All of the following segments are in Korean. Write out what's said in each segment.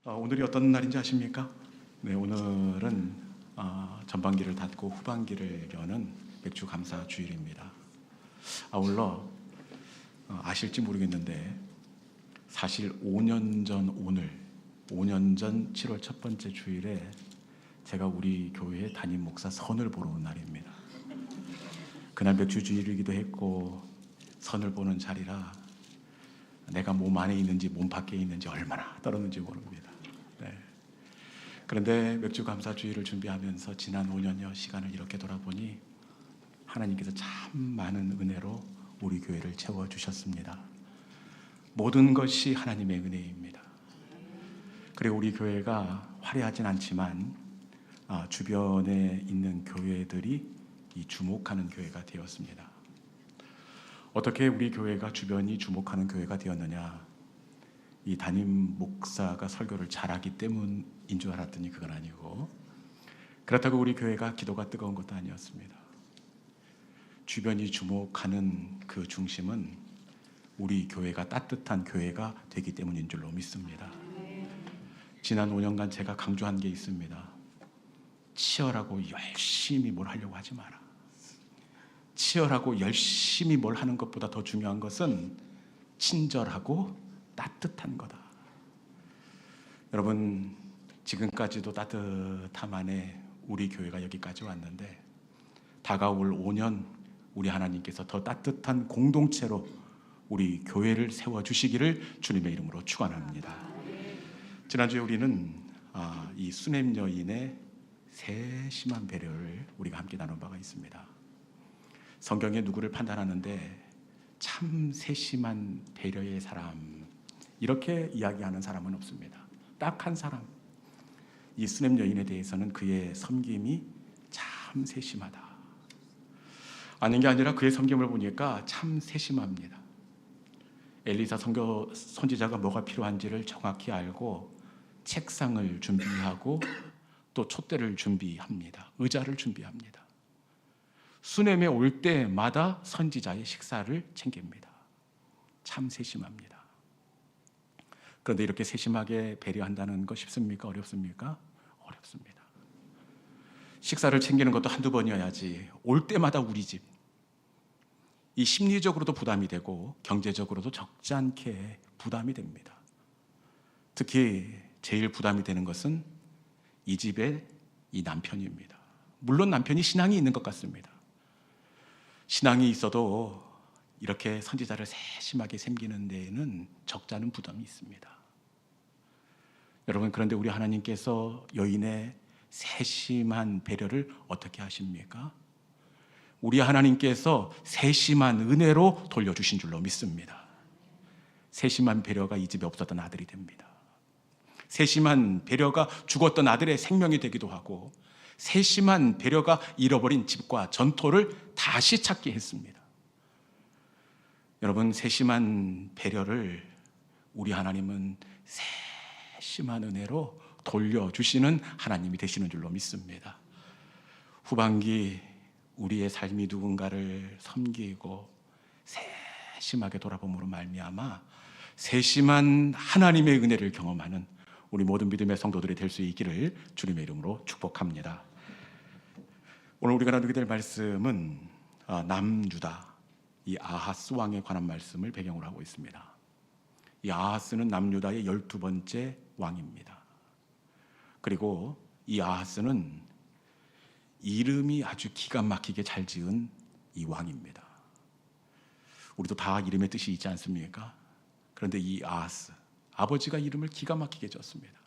오늘이 어떤 날인지 아십니까? 네, 오늘은 전반기를 닫고 후반기를 여는 맥주 감사 주일입니다. 아울러 아실지 모르겠는데 사실 5년 전 오늘, 5년 전 7월 첫 번째 주일에 제가 우리 교회 담임 목사 선을 보러 온 날입니다. 그날 맥주 주일이기도 했고 선을 보는 자리라 내가 몸 안에 있는지 몸 밖에 있는지 얼마나 떨었는지 모릅니다. 네. 그런데 맥주 감사 주일을 준비하면서 지난 5년여 시간을 이렇게 돌아보니 하나님께서 참 많은 은혜로 우리 교회를 채워주셨습니다. 모든 것이 하나님의 은혜입니다. 그리고 우리 교회가 화려하진 않지만 주변에 있는 교회들이 이 주목하는 교회가 되었습니다. 어떻게 우리 교회가 주변이 주목하는 교회가 되었느냐? 이 담임 목사가 설교를 잘하기 때문인 줄 알았더니 그건 아니고, 그렇다고 우리 교회가 기도가 뜨거운 것도 아니었습니다. 주변이 주목하는 그 중심은 우리 교회가 따뜻한 교회가 되기 때문인 줄로 믿습니다. 지난 5년간 제가 강조한 게 있습니다. 치열하고 열심히 뭘 하려고 하지 마라. 치열하고 열심히 뭘 하는 것보다 더 중요한 것은 친절하고 따뜻한 거다. 여러분, 지금까지도 따뜻함만에 우리 교회가 여기까지 왔는데 다가올 5년 우리 하나님께서 더 따뜻한 공동체로 우리 교회를 세워주시기를 주님의 이름으로 축원합니다. 지난주에 우리는 이 수냄 여인의 세심한 배려를 우리가 함께 나눈 바가 있습니다. 성경에 누구를 판단하는데 참 세심한 배려의 사람, 이렇게 이야기하는 사람은 없습니다. 딱 한 사람, 이 수냄 여인에 대해서는 그의 섬김이 참 세심하다. 아닌 게 아니라 그의 섬김을 보니까 참 세심합니다. 엘리사 선지자가 뭐가 필요한지를 정확히 알고 책상을 준비하고 또 촛대를 준비합니다. 의자를 준비합니다. 수냄에 올 때마다 선지자의 식사를 챙깁니다. 참 세심합니다. 그런데 이렇게 세심하게 배려한다는 거 쉽습니까? 어렵습니까? 어렵습니다. 식사를 챙기는 것도 한두 번이어야지 올 때마다 우리 집, 이 심리적으로도 부담이 되고 경제적으로도 적지 않게 부담이 됩니다. 특히 제일 부담이 되는 것은 이 집의 이 남편입니다. 물론 남편이 신앙이 있는 것 같습니다. 신앙이 있어도 이렇게 선지자를 세심하게 섬기는 데에는 적지 않은 부담이 있습니다. 여러분, 그런데 우리 하나님께서 여인의 세심한 배려를 어떻게 하십니까? 우리 하나님께서 세심한 은혜로 돌려주신 줄로 믿습니다. 세심한 배려가 이 집에 없었던 아들이 됩니다. 세심한 배려가 죽었던 아들의 생명이 되기도 하고, 세심한 배려가 잃어버린 집과 전토를 다시 찾게 했습니다. 여러분, 세심한 배려를 우리 하나님은 세심한 은혜로 돌려주시는 하나님이 되시는 줄로 믿습니다. 후반기 우리의 삶이 누군가를 섬기고 세심하게 돌아봄으로 말미암아 세심한 하나님의 은혜를 경험하는 우리 모든 믿음의 성도들이 될 수 있기를 주님의 이름으로 축복합니다. 오늘 우리가 나누게 될 말씀은 남유다, 이 아하스 왕에 관한 말씀을 배경으로 하고 있습니다. 이 아하스는 남유다의 12번째 왕입니다. 그리고 이 아하스는 이름이 아주 기가 막히게 잘 지은 이 왕입니다. 우리도 다 이름의 뜻이 있지 않습니까? 그런데 이 아하스, 아버지가 이름을 기가 막히게 지었습니다.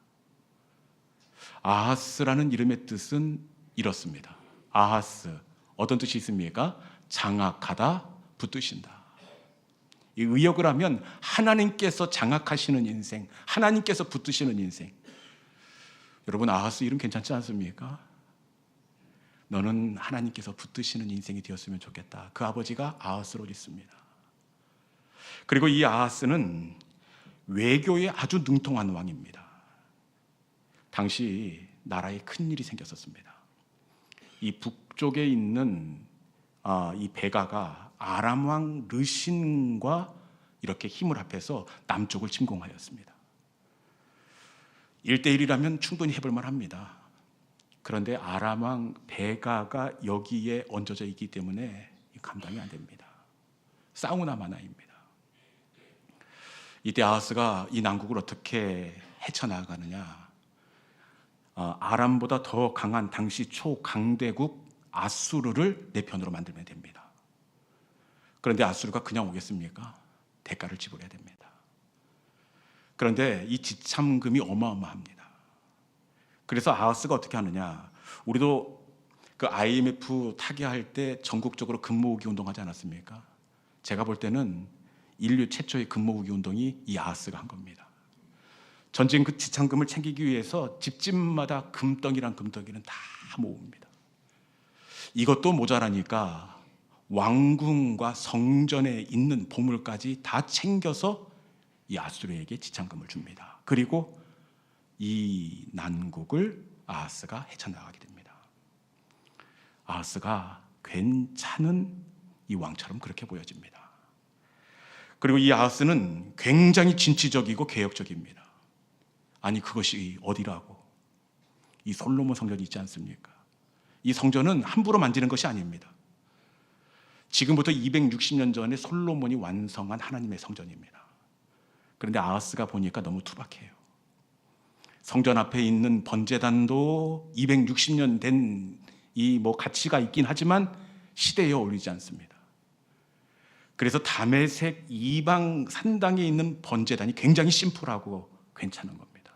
아하스라는 이름의 뜻은 이렇습니다. 아하스, 어떤 뜻이 있습니까? 장악하다, 붙드신다. 이 의역을 하면 하나님께서 장악하시는 인생, 하나님께서 붙드시는 인생. 여러분, 아하스 이름 괜찮지 않습니까? 너는 하나님께서 붙드시는 인생이 되었으면 좋겠다. 그 아버지가 아하스로 있습니다. 그리고 이 아하스는 외교에 아주 능통한 왕입니다. 당시 나라에 큰일이 생겼었습니다. 이 북쪽에 있는 이 베가가 아람 왕 르신과 이렇게 힘을 합해서 남쪽을 침공하였습니다. 1대1이라면 충분히 해볼 만합니다. 그런데 아람 왕 베가가 여기에 얹어져 있기 때문에 감당이 안 됩니다. 싸우나 마나입니다. 이때 아하스가 이 난국을 어떻게 헤쳐나가느냐, 아람보다 더 강한 당시 초강대국 아수르를 내 편으로 만들면 됩니다. 그런데 아수르가 그냥 오겠습니까? 대가를 지불해야 됩니다. 그런데 이 지참금이 어마어마합니다. 그래서 아하스가 어떻게 하느냐, 우리도 그 IMF 타개할 때 전국적으로 근모으기 운동하지 않았습니까? 제가 볼 때는 인류 최초의 근모으기 운동이 이 아하스가 한 겁니다. 전쟁 그 지참금을 챙기기 위해서 집집마다 금덩이란 금덩이는 다 모읍니다. 이것도 모자라니까 왕궁과 성전에 있는 보물까지 다 챙겨서 이 아수르에게 지참금을 줍니다. 그리고 이 난국을 아하스가 헤쳐나가게 됩니다. 아하스가 괜찮은 이 왕처럼 그렇게 보여집니다. 그리고 이 아하스는 굉장히 진취적이고 개혁적입니다. 아니, 그것이 어디라고? 이 솔로몬 성전이 있지 않습니까? 이 성전은 함부로 만지는 것이 아닙니다. 지금부터 260년 전에 솔로몬이 완성한 하나님의 성전입니다. 그런데 아하스가 보니까 너무 투박해요. 성전 앞에 있는 번제단도 260년 된 이 가치가 있긴 하지만 시대에 어울리지 않습니다. 그래서 다메섹 이방 산당에 있는 번제단이 굉장히 심플하고 괜찮은 겁니다.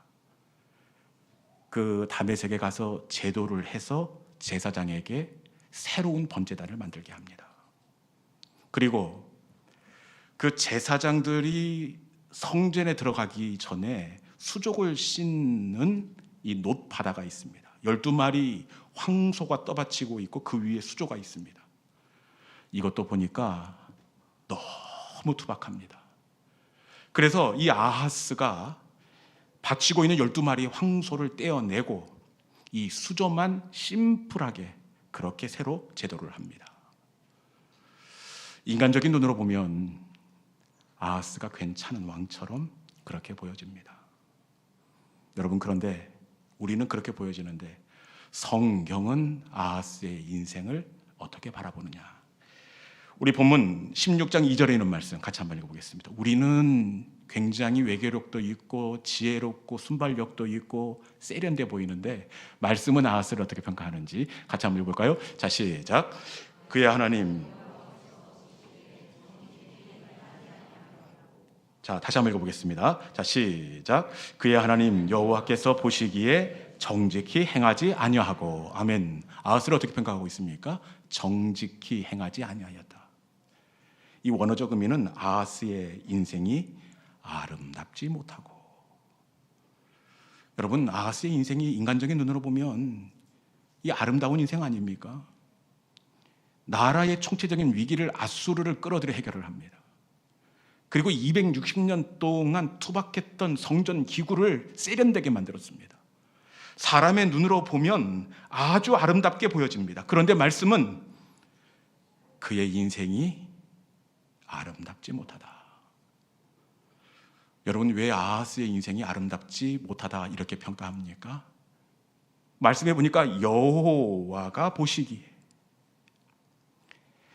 그 다메섹에 가서 제도를 해서 제사장에게 새로운 번제단을 만들게 합니다. 그리고 그 제사장들이 성전에 들어가기 전에 수족을 씻는 이 놋바다가 있습니다. 12마리 황소가 떠받치고 있고 그 위에 수조가 있습니다. 이것도 보니까 너무 투박합니다. 그래서 이 아하스가 바치고 있는 12마리의 황소를 떼어내고 이 수조만 심플하게 그렇게 새로 제도를 합니다. 인간적인 눈으로 보면 아하스가 괜찮은 왕처럼 그렇게 보여집니다. 여러분, 그런데 우리는 그렇게 보여지는데 성경은 아하스의 인생을 어떻게 바라보느냐? 우리 본문 16장 2절에 있는 말씀 같이 한번 읽어보겠습니다. 우리는 굉장히 외교력도 있고 지혜롭고 순발력도 있고 세련돼 보이는데 말씀은 아하스를 어떻게 평가하는지 같이 한번 읽어볼까요? 자, 시작. 그의 하나님. 자, 다시 한번 읽어보겠습니다. 자, 시작. 그의 하나님 여호와께서 보시기에 정직히 행하지 아니하고. 아멘. 아하스를 어떻게 평가하고 있습니까? 정직히 행하지 아니하였다. 이 원어적 의미는 아하스의 인생이 아름답지 못하고. 여러분, 아하스의 인생이 인간적인 눈으로 보면 이 아름다운 인생 아닙니까? 나라의 총체적인 위기를 아수르를 끌어들여 해결을 합니다. 그리고 260년 동안 투박했던 성전 기구를 세련되게 만들었습니다. 사람의 눈으로 보면 아주 아름답게 보여집니다. 그런데 말씀은 그의 인생이 아름답지 못하다. 여러분, 왜 아하스의 인생이 아름답지 못하다 이렇게 평가합니까? 말씀해 보니까 여호와가 보시기에,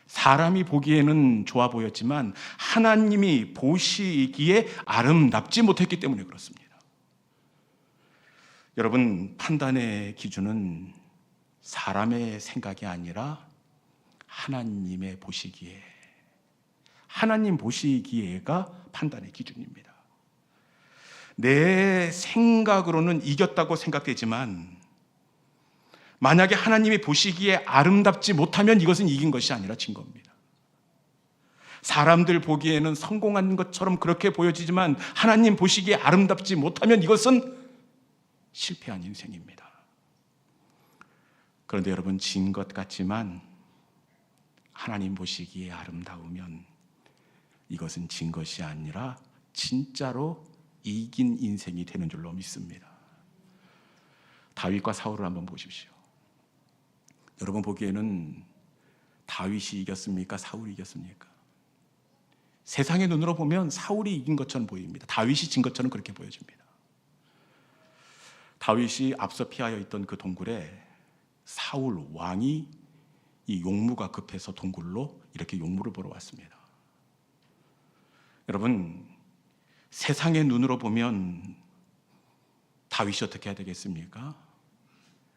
사람이 보기에는 좋아 보였지만 하나님이 보시기에 아름답지 못했기 때문에 그렇습니다. 여러분, 판단의 기준은 사람의 생각이 아니라 하나님의 보시기에, 하나님 보시기에가 판단의 기준입니다. 내 생각으로는 이겼다고 생각되지만 만약에 하나님이 보시기에 아름답지 못하면 이것은 이긴 것이 아니라 진 겁니다. 사람들 보기에는 성공한 것처럼 그렇게 보여지지만 하나님 보시기에 아름답지 못하면 이것은 실패한 인생입니다. 그런데 여러분, 진 것 같지만 하나님 보시기에 아름다우면 이것은 진 것이 아니라 진짜로 이긴 인생이 되는 줄로 믿습니다. 다윗과 사울을 한번 보십시오. 여러분 보기에는 다윗이 이겼습니까? 사울이 이겼습니까? 세상의 눈으로 보면 사울이 이긴 것처럼 보입니다. 다윗이 진 것처럼 그렇게 보여집니다. 다윗이 앞서 피하여 있던 그 동굴에 사울 왕이 이 용무가 급해서 동굴로 이렇게 용무를 보러 왔습니다. 여러분, 세상의 눈으로 보면 다윗이 어떻게 해야 되겠습니까?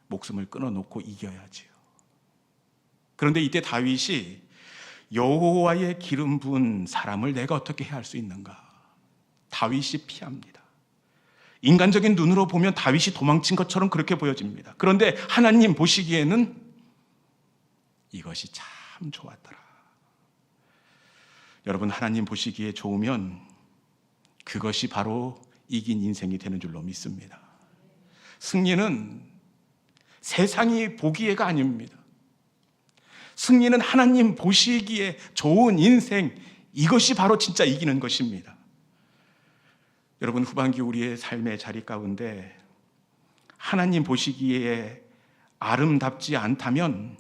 목숨을 끊어놓고 이겨야지요. 그런데 이때 다윗이 여호와의 기름 부은 사람을 내가 어떻게 해야 할 수 있는가? 다윗이 피합니다. 인간적인 눈으로 보면 다윗이 도망친 것처럼 그렇게 보여집니다. 그런데 하나님 보시기에는 이것이 참 좋았더라. 여러분, 하나님 보시기에 좋으면 그것이 바로 이긴 인생이 되는 줄로 믿습니다. 승리는 세상이 보기에가 아닙니다. 승리는 하나님 보시기에 좋은 인생, 이것이 바로 진짜 이기는 것입니다. 여러분, 후반기 우리의 삶의 자리 가운데 하나님 보시기에 아름답지 않다면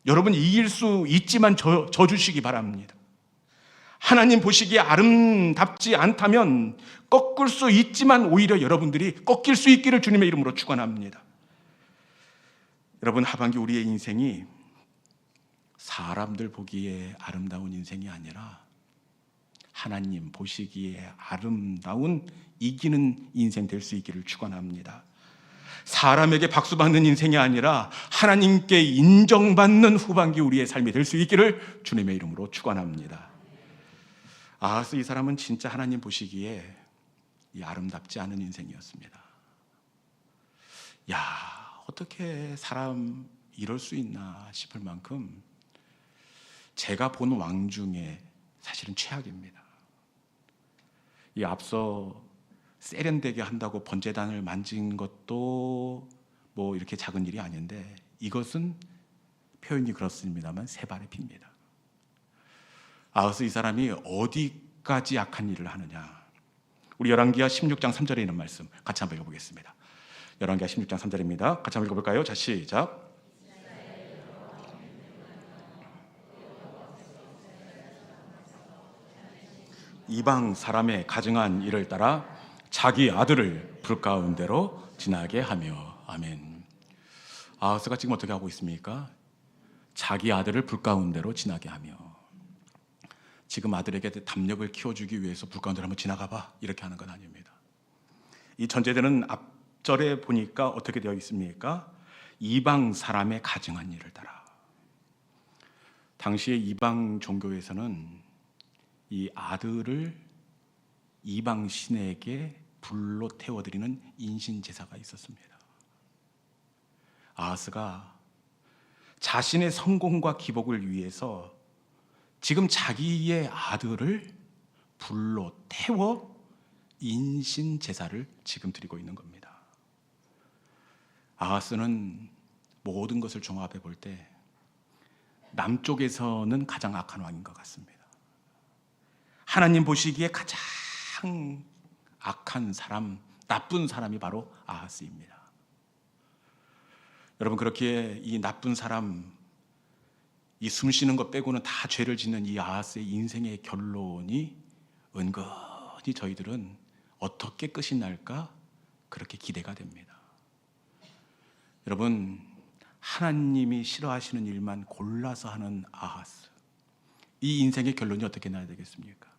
여러분 이길 수 있지만 져주시기 바랍니다. 하나님 보시기에 아름답지 않다면 꺾을 수 있지만 오히려 여러분들이 꺾일 수 있기를 주님의 이름으로 축원합니다. 여러분, 하반기 우리의 인생이 사람들 보기에 아름다운 인생이 아니라 하나님 보시기에 아름다운 이기는 인생 될 수 있기를 축원합니다. 사람에게 박수받는 인생이 아니라 하나님께 인정받는 후반기 우리의 삶이 될 수 있기를 주님의 이름으로 축원합니다. 아하스 이 사람은 진짜 하나님 보시기에 이 아름답지 않은 인생이었습니다. 야, 어떻게 사람 이럴 수 있나 싶을 만큼 제가 본 왕 중에 사실은 최악입니다. 이 앞서 세련되게 한다고 번제단을 만진 것도 뭐 이렇게 작은 일이 아닌데 이것은 표현이 그렇습니다만 세 발의 피입니다. 아하스 이 사람이 어디까지 악한 일을 하느냐? 우리 열왕기하 16장 3절에 있는 말씀 같이 한번 읽어보겠습니다. 열왕기하 16장 3절입니다. 같이 한번 읽어볼까요? 자, 시작. 이방 사람의 가증한 일을 따라 자기 아들을 불 가운데로 지나게 하며. 아멘. 아하스가 지금 어떻게 하고 있습니까? 자기 아들을 불 가운데로 지나게 하며. 지금 아들에게 담력을 키워주기 위해서 불 가운데로 한번 지나가 봐, 이렇게 하는 건 아닙니다. 이 전제되는 앞절에 보니까 어떻게 되어 있습니까? 이방 사람의 가증한 일을 따라. 당시의 이방 종교에서는 이 아들을 이방 신에게 불로 태워드리는 인신 제사가 있었습니다. 아하스가 자신의 성공과 기복을 위해서 지금 자기의 아들을 불로 태워 인신 제사를 지금 드리고 있는 겁니다. 아하스는 모든 것을 종합해 볼 때 남쪽에서는 가장 악한 왕인 것 같습니다. 하나님 보시기에 가장 악한 사람, 나쁜 사람이 바로 아하스입니다. 여러분, 그렇게 이 나쁜 사람, 이 숨쉬는 것 빼고는 다 죄를 짓는 이 아하스의 인생의 결론이 은근히 저희들은 어떻게 끝이 날까 그렇게 기대가 됩니다. 여러분, 하나님이 싫어하시는 일만 골라서 하는 아하스, 이 인생의 결론이 어떻게 나야 되겠습니까?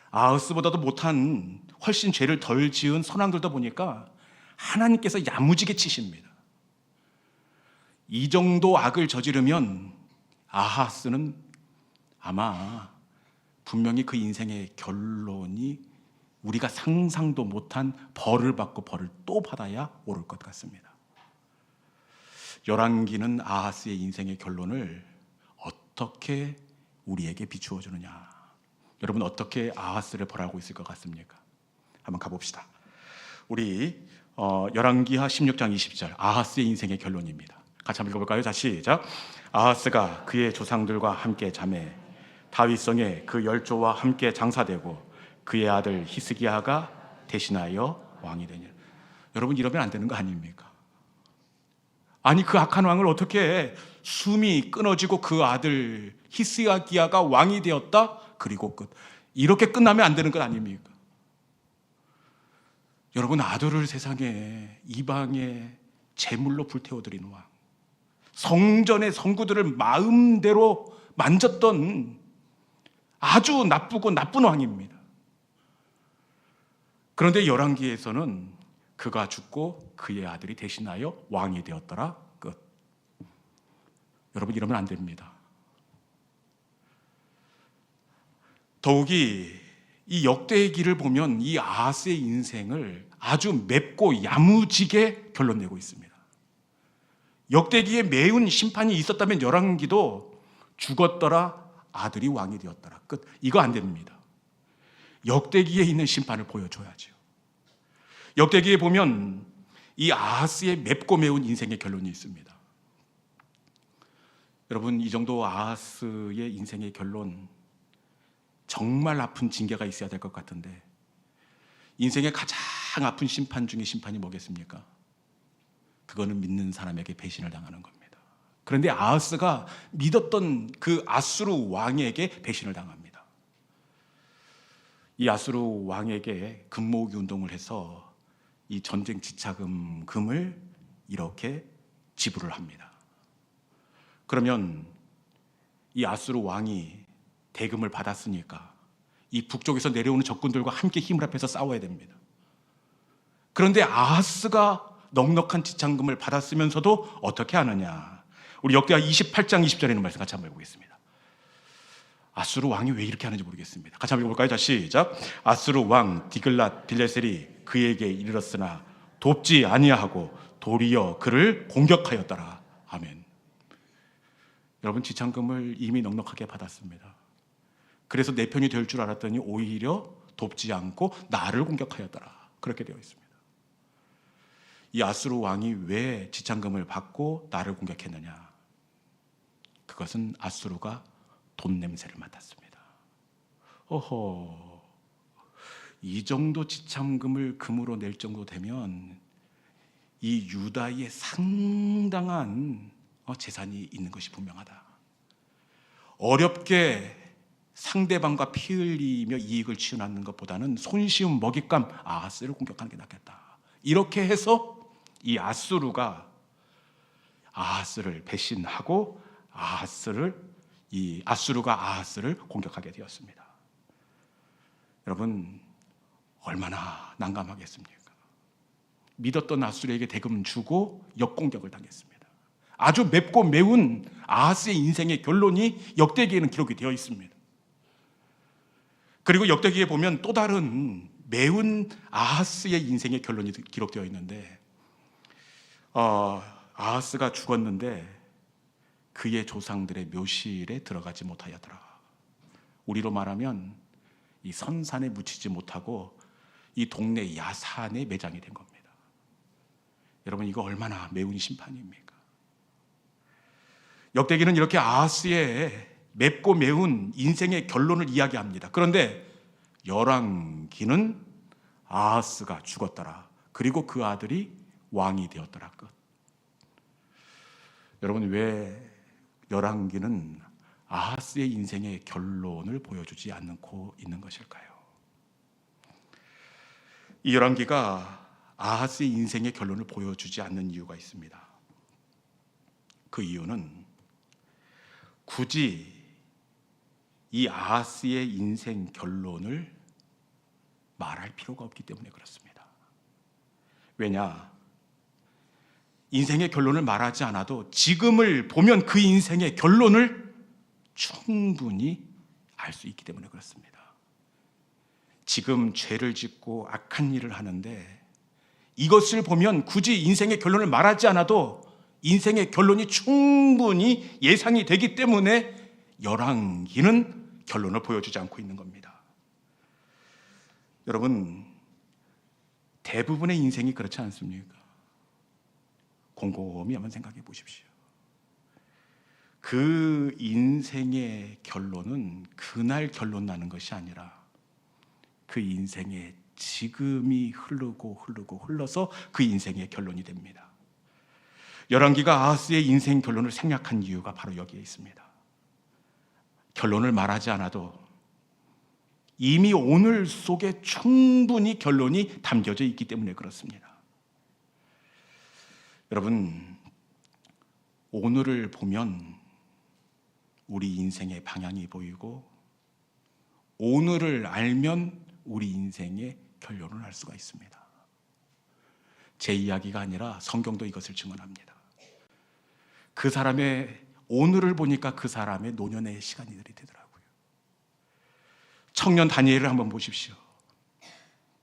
아하스보다도 못한 훨씬 죄를 덜 지은 선왕들도 보니까 하나님께서 야무지게 치십니다. 이 정도 악을 저지르면 아하스는 아마 분명히 그 인생의 결론이 우리가 상상도 못한 벌을 받고 벌을 또 받아야 오를 것 같습니다. 열왕기는 아하스의 인생의 결론을 어떻게 우리에게 비추어 주느냐? 여러분, 어떻게 아하스를 벌하고 있을 것 같습니까? 한번 가봅시다. 우리 열왕기하 16장 20절 아하스의 인생의 결론입니다. 같이 한번 읽어볼까요? 자, 시작. 아하스가 그의 조상들과 함께 잠에 다윗성에 그 열조와 함께 장사되고 그의 아들 히스기야가 대신하여 왕이 되니라. 여러분, 이러면 안 되는 거 아닙니까? 아니, 그 악한 왕을 어떻게 숨이 끊어지고 그 아들 히스기야가 왕이 되었다? 그리고 끝. 이렇게 끝나면 안 되는 것 아닙니까? 여러분, 아들을 세상에 이방의 제물로 불태워드린 왕, 성전의 성구들을 마음대로 만졌던 아주 나쁘고 나쁜 왕입니다. 그런데 열왕기에서는 그가 죽고 그의 아들이 대신하여 왕이 되었더라. 끝. 여러분, 이러면 안 됩니다. 더욱이 이 역대의 길을 보면 이 아하스의 인생을 아주 맵고 야무지게 결론내고 있습니다. 역대기에 매운 심판이 있었다면 열왕기도 죽었더라, 아들이 왕이 되었더라. 끝. 이거 안 됩니다. 역대기에 있는 심판을 보여줘야죠. 역대기에 보면 이 아하스의 맵고 매운 인생의 결론이 있습니다. 여러분, 이 정도 아하스의 인생의 결론, 정말 아픈 징계가 있어야 될 것 같은데, 인생의 가장 아픈 심판 중에 심판이 뭐겠습니까? 그거는 믿는 사람에게 배신을 당하는 겁니다. 그런데 아하스가 믿었던 그 아수르 왕에게 배신을 당합니다. 이 아수르 왕에게 금모으기 운동을 해서 이 전쟁 지차금을 이렇게 지불을 합니다. 그러면 이 아수르 왕이 대금을 받았으니까 이 북쪽에서 내려오는 적군들과 함께 힘을 합해서 싸워야 됩니다. 그런데 아하스가 넉넉한 지참금을 받았으면서도 어떻게 하느냐? 우리 역대하 28장 20절에 있는 말씀 같이 한번 해보겠습니다. 아수르 왕이 왜 이렇게 하는지 모르겠습니다. 같이 한번 읽어볼까요? 자, 시작. 아수르 왕 디글랏 빌레셀이 그에게 이르렀으나 돕지 아니하고 도리어 그를 공격하였더라. 아멘. 여러분, 지참금을 이미 넉넉하게 받았습니다. 그래서 내 편이 될 줄 알았더니 오히려 돕지 않고 나를 공격하였더라. 그렇게 되어 있습니다. 이 아수르 왕이 왜 지참금을 받고 나를 공격했느냐? 그것은 아수르가 돈 냄새를 맡았습니다. 어허, 이 정도 지참금을 금으로 낼 정도 되면 이 유다에 상당한 재산이 있는 것이 분명하다. 어렵게 상대방과 피 흘리며 이익을 취하는 것보다는 손쉬운 먹잇감 아하스를 공격하는 게 낫겠다. 이렇게 해서 이 아수르가 아하스를 배신하고 아수르가 아하스를 공격하게 되었습니다. 여러분, 얼마나 난감하겠습니까? 믿었던 아수르에게 대금 주고 역공격을 당했습니다. 아주 맵고 매운 아하스의 인생의 결론이 역대기에는 기록이 되어 있습니다. 그리고 역대기에 보면 또 다른 매운 아하스의 인생의 결론이 기록되어 있는데, 아하스가 죽었는데 그의 조상들의 묘실에 들어가지 못하였더라. 우리로 말하면 이 선산에 묻히지 못하고 이 동네 야산에 매장이 된 겁니다. 여러분, 이거 얼마나 매운 심판입니까? 역대기는 이렇게 아하스의 맵고 매운 인생의 결론을 이야기합니다. 그런데 열왕기는 아하스가 죽었더라. 그리고 그 아들이 왕이 되었더라. 끝. 여러분, 왜 열왕기는 아하스의 인생의 결론을 보여주지 않고 있는 것일까요? 이 열왕기가 아하스의 인생의 결론을 보여주지 않는 이유가 있습니다. 그 이유는 굳이 이 아하스의 인생 결론을 말할 필요가 없기 때문에 그렇습니다. 왜냐? 인생의 결론을 말하지 않아도 지금을 보면 그 인생의 결론을 충분히 알 수 있기 때문에 그렇습니다. 지금 죄를 짓고 악한 일을 하는데 이것을 보면 굳이 인생의 결론을 말하지 않아도 인생의 결론이 충분히 예상이 되기 때문에 열왕기는 결론을 보여주지 않고 있는 겁니다. 여러분, 대부분의 인생이 그렇지 않습니까? 곰곰이 한번 생각해 보십시오. 그 인생의 결론은 그날 결론 나는 것이 아니라 그 인생의 지금이 흘러서 그 인생의 결론이 됩니다. 열왕기가 아하스의 인생 결론을 생략한 이유가 바로 여기에 있습니다. 결론을 말하지 않아도 이미 오늘 속에 충분히 결론이 담겨져 있기 때문에 그렇습니다. 여러분, 오늘을 보면 우리 인생의 방향이 보이고, 오늘을 알면 우리 인생의 결론을 알 수가 있습니다. 제 이야기가 아니라 성경도 이것을 증언합니다. 그 사람의 오늘을 보니까 그 사람의 노년의 시간들이 되더라고요. 청년 다니엘을 한번 보십시오.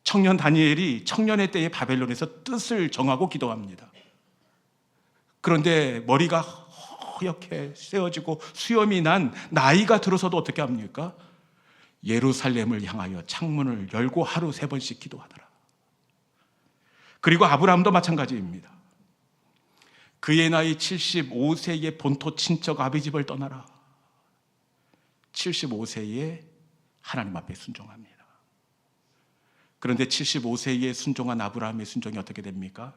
청년 다니엘이 청년의 때에 바벨론에서 뜻을 정하고 기도합니다. 그런데 머리가 허옇게 세워지고 수염이 난 나이가 들어서도 어떻게 합니까? 예루살렘을 향하여 창문을 열고 하루 3번씩 기도하더라. 그리고 아브라함도 마찬가지입니다. 그의 나이 75세에 본토 친척 아비 집을 떠나라. 75세에 하나님 앞에 순종합니다. 그런데 75세에 순종한 아브라함의 순종이 어떻게 됩니까?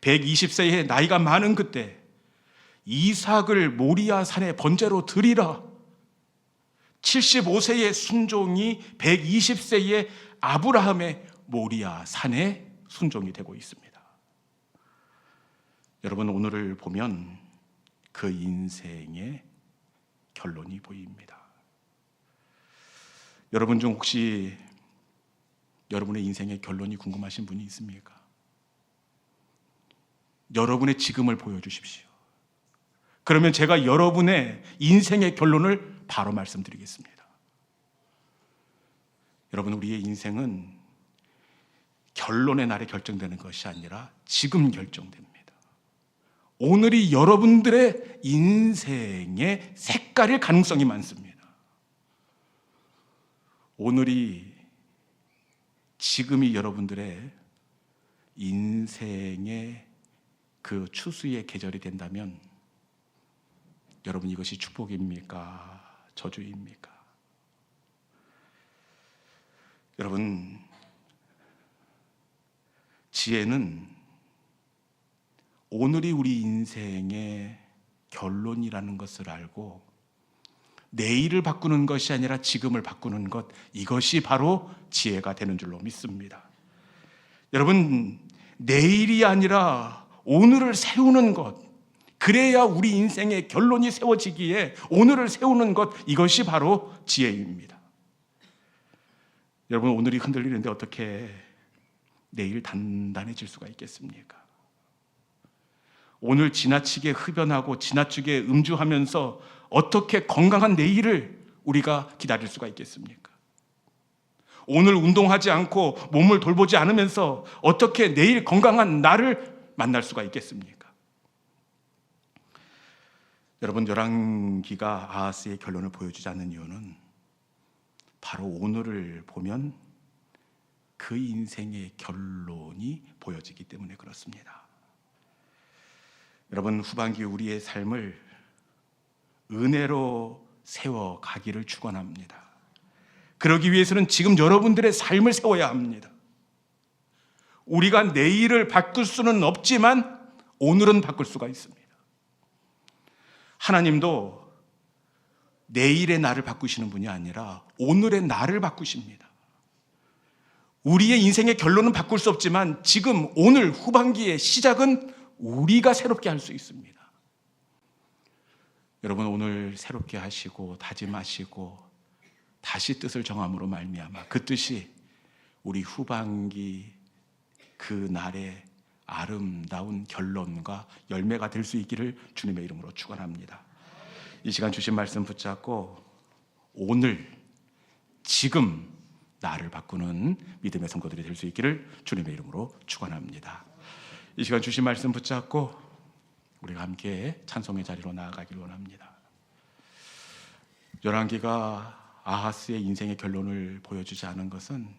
120세에 나이가 많은 그때 이삭을 모리아 산에 번제로 드리라. 75세의 순종이 120세의 아브라함의 모리아 산에 순종이 되고 있습니다. 여러분, 오늘을 보면 그 인생의 결론이 보입니다. 여러분 중 혹시 여러분의 인생의 결론이 궁금하신 분이 있습니까? 여러분의 지금을 보여주십시오. 그러면 제가 여러분의 인생의 결론을 바로 말씀드리겠습니다. 여러분, 우리의 인생은 결론의 날에 결정되는 것이 아니라 지금 결정됩니다. 오늘이 여러분들의 인생의 색깔일 가능성이 많습니다. 오늘이, 지금이 여러분들의 인생의 그 추수의 계절이 된다면 여러분, 이것이 축복입니까? 저주입니까? 여러분, 지혜는 오늘이 우리 인생의 결론이라는 것을 알고 내일을 바꾸는 것이 아니라 지금을 바꾸는 것, 이것이 바로 지혜가 되는 줄로 믿습니다. 여러분, 내일이 아니라 오늘을 세우는 것, 그래야 우리 인생의 결론이 세워지기에 오늘을 세우는 것, 이것이 바로 지혜입니다. 여러분, 오늘이 흔들리는데 어떻게 내일 단단해질 수가 있겠습니까? 오늘 지나치게 흡연하고 지나치게 음주하면서 어떻게 건강한 내일을 우리가 기다릴 수가 있겠습니까? 오늘 운동하지 않고 몸을 돌보지 않으면서 어떻게 내일 건강한 나를 만날 수가 있겠습니까? 여러분, 열왕기가 아하스의 결론을 보여주지 않는 이유는 바로 오늘을 보면 그 인생의 결론이 보여지기 때문에 그렇습니다. 여러분, 후반기 우리의 삶을 은혜로 세워가기를 축원합니다. 그러기 위해서는 지금 여러분들의 삶을 세워야 합니다. 우리가 내일을 바꿀 수는 없지만 오늘은 바꿀 수가 있습니다. 하나님도 내일의 나를 바꾸시는 분이 아니라 오늘의 나를 바꾸십니다. 우리의 인생의 결론은 바꿀 수 없지만 지금 오늘 후반기의 시작은 우리가 새롭게 할 수 있습니다. 여러분, 오늘 새롭게 하시고 다짐하시고 다시 뜻을 정함으로 말미암아 그 뜻이 우리 후반기 그 날의 아름다운 결론과 열매가 될 수 있기를 주님의 이름으로 축원합니다. 이 시간 주신 말씀 붙잡고 오늘, 지금 나를 바꾸는 믿음의 성도들이 될 수 있기를 주님의 이름으로 축원합니다. 이 시간 주신 말씀 붙잡고 우리가 함께 찬송의 자리로 나아가기를 원합니다. 열왕기가 아하스의 인생의 결론을 보여주지 않은 것은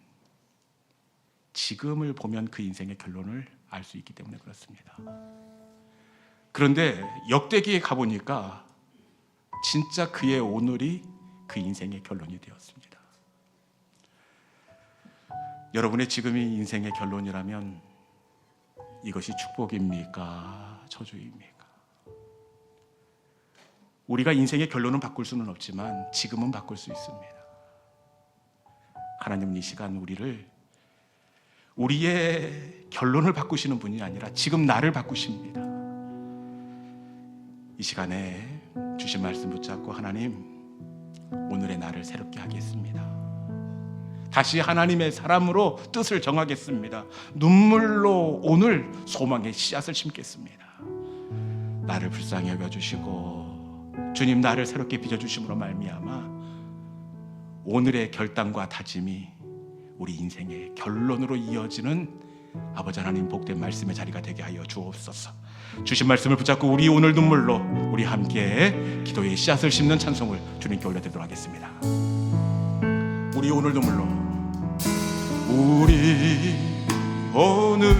지금을 보면 그 인생의 결론을 알 수 있기 때문에 그렇습니다. 그런데 역대기에 가보니까 진짜 그의 오늘이 그 인생의 결론이 되었습니다. 여러분의 지금이 인생의 결론이라면 이것이 축복입니까? 저주입니까? 우리가 인생의 결론은 바꿀 수는 없지만 지금은 바꿀 수 있습니다. 하나님은 이 시간 우리의 결론을 바꾸시는 분이 아니라 지금 나를 바꾸십니다. 이 시간에 주신 말씀 붙잡고 하나님, 오늘의 나를 새롭게 하겠습니다. 다시 하나님의 사람으로 뜻을 정하겠습니다. 눈물로 오늘 소망의 씨앗을 심겠습니다. 나를 불쌍히 여겨주시고 주님 나를 새롭게 빚어주심으로 말미암아 오늘의 결단과 다짐이 우리 인생의 결론으로 이어지는 아버지 하나님 복된 말씀의 자리가 되게 하여 주옵소서. 주신 말씀을 붙잡고 우리 오늘 눈물로 우리 함께 기도의 씨앗을 심는 찬송을 주님께 올려드리도록 하겠습니다. 우리 오늘 눈물로, 우리 오늘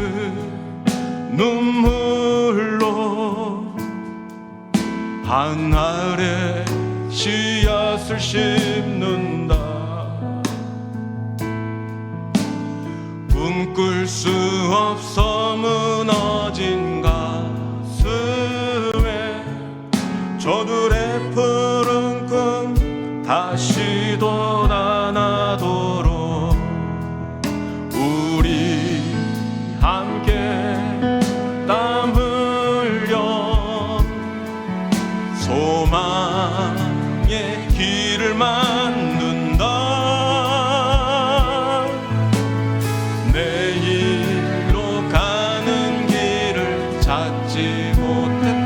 눈물로 하늘에 씨앗을 심는다. 꿈꿀 수 없어 무너진 가슴에 저들의 푸른 꿈 다시 돋아나도록 우리 함께 땀 흘려 소망의 길을 만든다. 내일로 가는 길을 찾지 못했던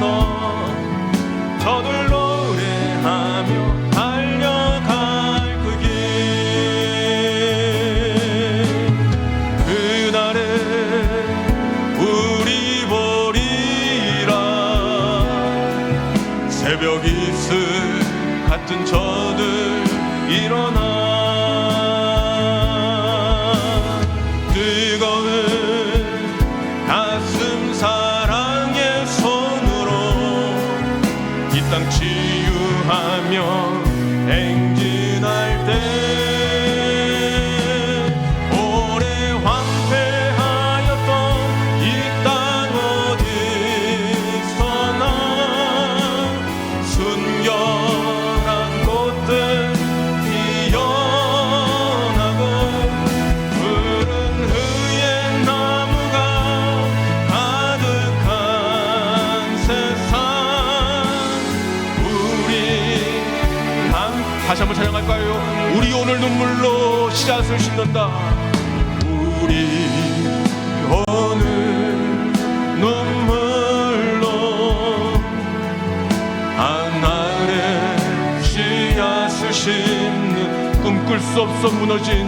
저들 노래하며 달려갈 그 길, 그날에 우리 보리라. 새벽 이슬 같은 저들 일어나 뜨거운 가슴 사랑의 손으로 이 땅 치유하며 행진할 때 오래 황폐하였던 이 땅 어디서나 순결한 꽃들 피어나고 푸른 의의 나무가 가득한 세상, 우리 다시 한번 찬양할까요? 우리 오늘 눈물로 씨앗을 심는다. 우리 오늘 눈물로 하늘에 씨앗을 심는 꿈꿀 수 없어 무너진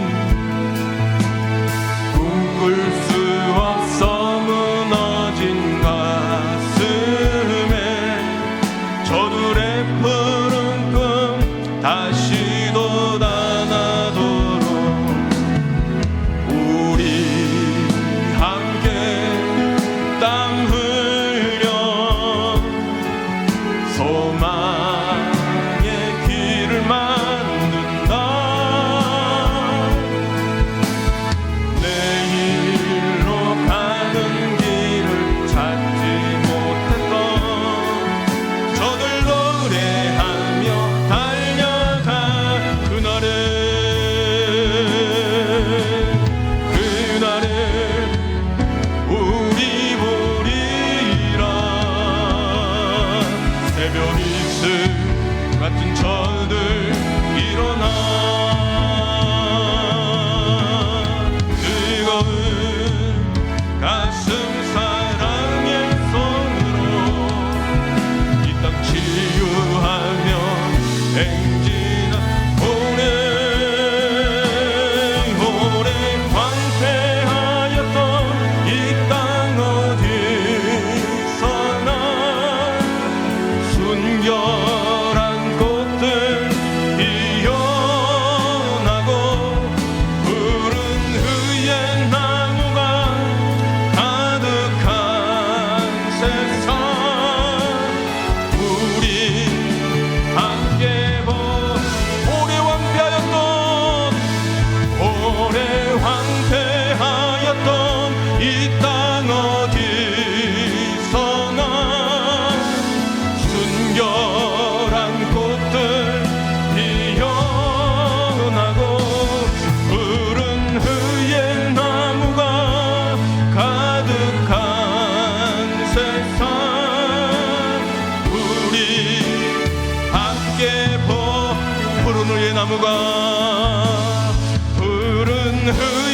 꿈꿀 수 없어 무너진 가슴에 저들의 푸른 꿈 다시 돋아나도록 우리 함께 땀 흘려 소망의 길을 만든다. 내일로 가는 길을 찾지 못했던 저들 노래하며 달려가 그날에 우리 보리라. 함께 푸른 후의 나무가 푸른 후의